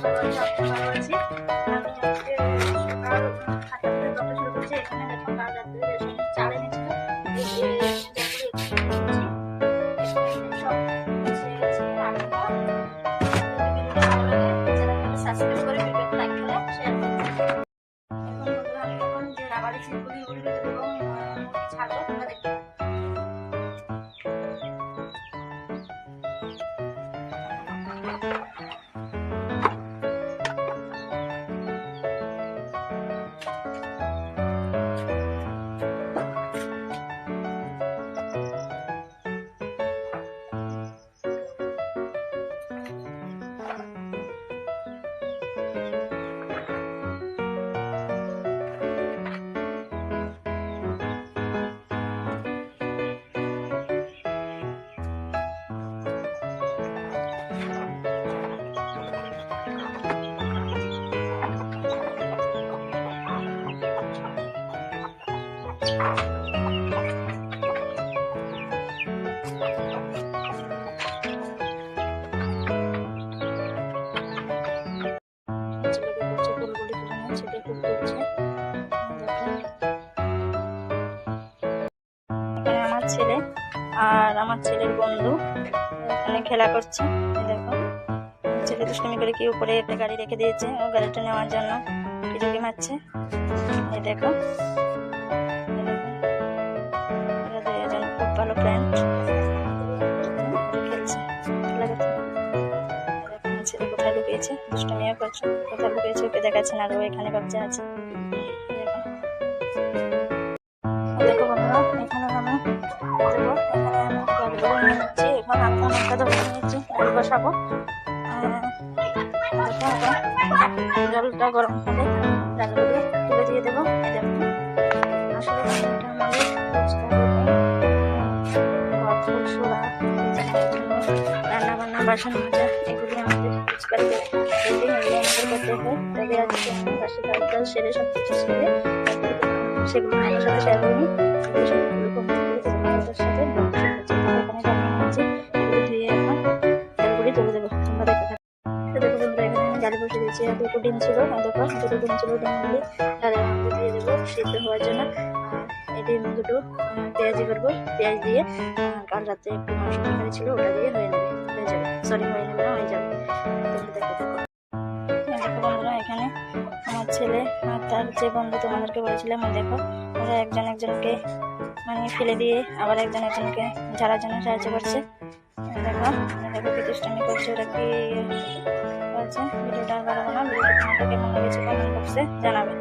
করেছি। আমি আজকে সকাল 8টা থেকে ব্লগটা শুরু করছি। এখানে দেখো কাল রাত্রে রেশন চাল এনেছিল, সাবস্ক্রাইব করে ভিডিওতে লাইক করে শেয়ার করুন। এখন বন্ধুরা আমি এখন যে রাবারের ছিটগুলি উড়ে দেবো এবং মুরগি ছাড়বো, তোমরা দেখতে পাবে। আমার ছেলে আর আমার ছেলের বন্ধু এখানে খেলা করছে। দেখো ছেলে দুষ্টুমি করে কি উপরে একটা গাড়ি রেখে দিয়েছে, ও গাড়িটা নেওয়ার জন্য কিচুকি মারছে। এই দেখো দুজন খুব ভালো ফ্রেন্ড, খেলছে খেলা করছে। ছেলে কোথায় লুকিয়েছে, দুষ্টুমিও করছে, কোথায় লুকিয়েছে ওকে দেখাচ্ছে না, আর ও এখানে ভাবছে আছে। দেখো বন্ধুরা এখানে আমি দেবো, এখানে আমি গাড়িগুলো নিয়ে নিচ্ছি। এখন আমি অনেকটা ধরে নিচ্ছি, গাড়ি বসাবো। জলটা গরম হলে ডালগুলো তুলে দিয়ে দেবো। আসলে এটা আমাদের রান্না বান্না বাসন মাজা এগুলি আমাদের ফুচকাতে এগুলি আমাদের করতে হয়। তবে আজকে আমি বাসি কাজ টাজ সেরে সব কিছু সেরে সেগুলো আমাদের সাথে শেয়ার করিনি। এগুলো সবগুলো কমপ্লিট করে তোমাদের সাথে ব্লগ শেয়ার করছি। এখানে বানিয়ে নিয়েছি, এগুলো ধুয়ে এখন ডালগুলি তুলে দেবো, তোমরা দেখতে থাকো। দেখো বন্ধুরা এখানে আমি ডালে বসে দিয়েছি, আর দুটো ডিম ছিল, দেখো দুটো ডিম ছিল, ডিমগুলি ডালের মধ্যে দিয়ে দেবো সিদ্ধ হওয়ার জন্য। আর এই ডিম দুটো পেঁয়াজি করবো, পেঁয়াজ দিয়ে কাল রাতে একটু মাংস তরকারি ছিল ওটা দিয়ে হয়ে যাবে, হয়ে নেবে না, হয়ে যাবে। দেখো বন্ধুরা এখানে আমার ছেলে আর তার যে বন্ধু তোমাদেরকে বলেছিলাম, দেখো ওরা একজন একজনকে মানে ফেলে দিয়ে আবার একজন একজনকে ঝাড়ার জন্য সাহায্য করছে। দেখো দেখো কি দুষ্টামি করছে, ওরা কি করছে। ভিডিওটা বাড়াবো না, ভিডিওটা তোমাদের কেমন লেগেছে কমেন্ট বক্সে জানাবে।